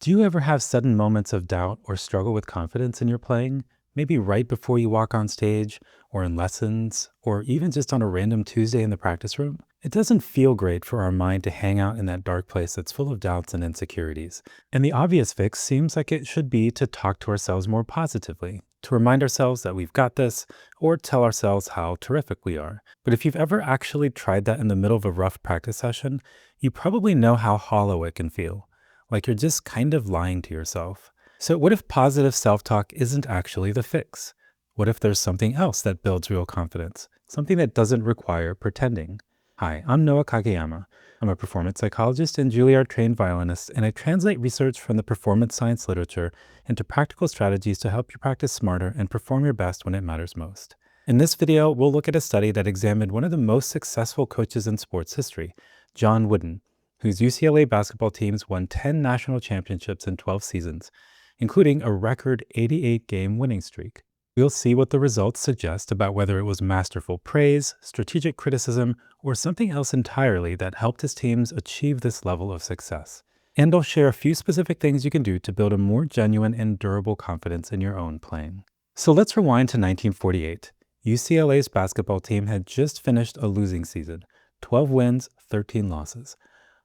Do you ever have sudden moments of doubt or struggle with confidence in your playing? Maybe right before you walk on stage, or in lessons, or even just on a random Tuesday in the practice room? It doesn't feel great for our mind to hang out in that dark place that's full of doubts and insecurities. And the obvious fix seems like it should be to talk to ourselves more positively, to remind ourselves that we've got this, or tell ourselves how terrific we are. But if you've ever actually tried that in the middle of a rough practice session, you probably know how hollow it can feel, like you're just kind of lying to yourself. So, what if positive self talk isn't actually the fix? What if there's something else that builds real confidence? Something that doesn't require pretending? Hi, I'm Noah Kageyama. I'm a performance psychologist and Juilliard trained violinist, and I translate research from the performance science literature into practical strategies to help you practice smarter and perform your best when it matters most. In this video, we'll look at a study that examined one of the most successful coaches in sports history, John Wooden, whose UCLA basketball teams won 10 national championships in 12 seasons, including a record 88-game winning streak. We'll see what the results suggest about whether it was masterful praise, strategic criticism, or something else entirely that helped his teams achieve this level of success. And I'll share a few specific things you can do to build a more genuine and durable confidence in your own playing. So let's rewind to 1948. UCLA's basketball team had just finished a losing season, 12 wins, 13 losses.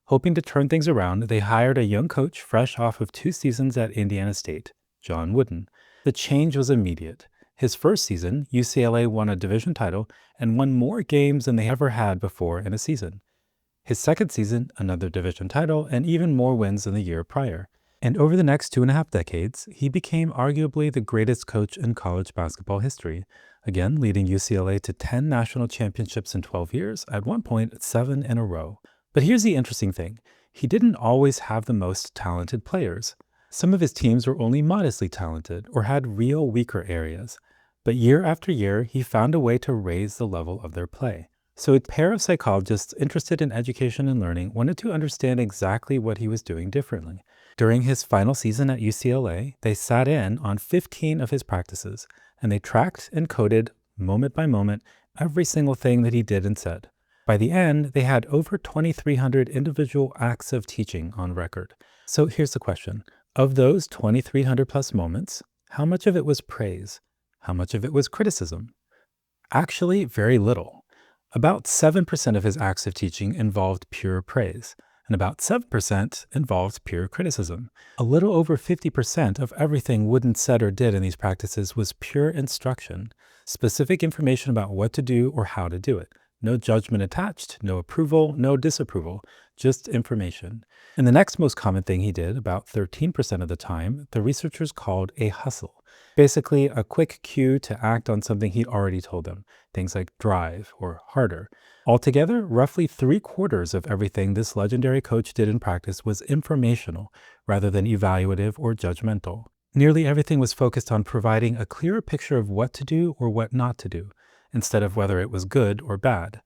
Hoping to turn things around, they hired a young coach fresh off of 2 seasons at Indiana State, John Wooden. The change was immediate. His first season, UCLA won a division title and won more games than they ever had before in a season. His second season, another division title, and even more wins than the year prior. And over the next 2.5 decades, he became arguably the greatest coach in college basketball history, again leading UCLA to 10 national championships in 12 years, at one point 7 in a row. But here's the interesting thing. He didn't always have the most talented players. Some of his teams were only modestly talented or had real weaker areas. But year after year, he found a way to raise the level of their play. So a pair of psychologists interested in education and learning wanted to understand exactly what he was doing differently. During his final season at UCLA, they sat in on 15 of his practices, and they tracked and coded, moment by moment, every single thing that he did and said. By the end, they had over 2,300 individual acts of teaching on record. So here's the question. Of those 2,300 plus moments, how much of it was praise? How much of it was criticism? Actually, very little. About 7% of his acts of teaching involved pure praise, and about 7% involved pure criticism. A little over 50% of everything Wooden said or did in these practices was pure instruction, specific information about what to do or how to do it. No judgment attached, no approval, no disapproval, just information. And the next most common thing he did, about 13% of the time, the researchers called a hustle. Basically, a quick cue to act on something he'd already told them, things like drive or harder. Altogether, roughly 3/4 of everything this legendary coach did in practice was informational rather than evaluative or judgmental. Nearly everything was focused on providing a clearer picture of what to do or what not to do, instead of whether it was good or bad.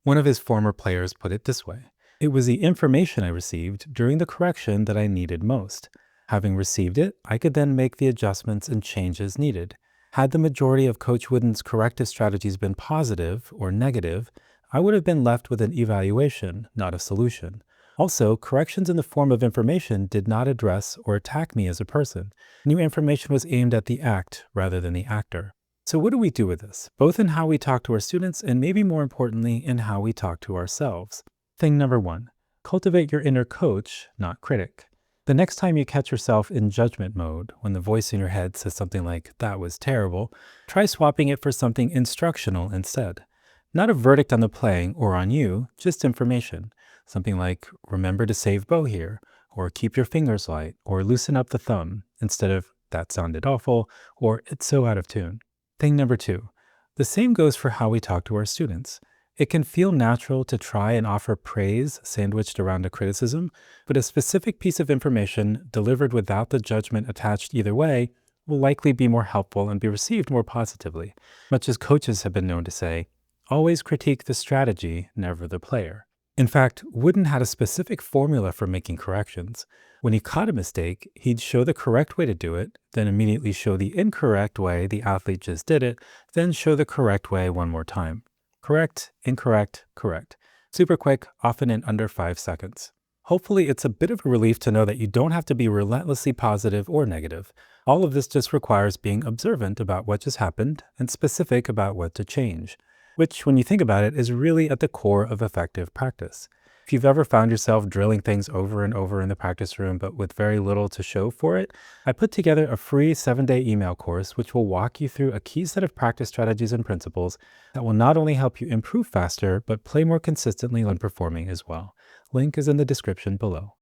One of his former players put it this way: "It was the information I received during the correction that I needed most. Having received it, I could then make the adjustments and changes needed. Had the majority of Coach Wooden's corrective strategies been positive or negative, I would have been left with an evaluation, not a solution. Also, corrections in the form of information did not address or attack me as a person. New information was aimed at the act rather than the actor." So what do we do with this, both in how we talk to our students and maybe more importantly, in how we talk to ourselves? Thing number 1, cultivate your inner coach, not critic. The next time you catch yourself in judgment mode, when the voice in your head says something like, "That was terrible," try swapping it for something instructional instead. Not a verdict on the playing or on you, just information. Something like, "Remember to save bow here," or "Keep your fingers light," or "Loosen up the thumb," instead of "That sounded awful," or "It's so out of tune." Thing number 2, the same goes for how we talk to our students. It can feel natural to try and offer praise sandwiched around a criticism, but a specific piece of information delivered without the judgment attached either way will likely be more helpful and be received more positively. Much as coaches have been known to say, always critique the strategy, never the player. In fact, Wooden had a specific formula for making corrections. When he caught a mistake, he'd show the correct way to do it, then immediately show the incorrect way the athlete just did it, then show the correct way one more time. Correct, incorrect, correct. Super quick, often in under 5 seconds. Hopefully, it's a bit of a relief to know that you don't have to be relentlessly positive or negative. All of this just requires being observant about what just happened and specific about what to change, which, when you think about it, is really at the core of effective practice. If you've ever found yourself drilling things over and over in the practice room but with very little to show for it, I put together a free 7-day email course which will walk you through a key set of practice strategies and principles that will not only help you improve faster, but play more consistently when performing as well. Link is in the description below.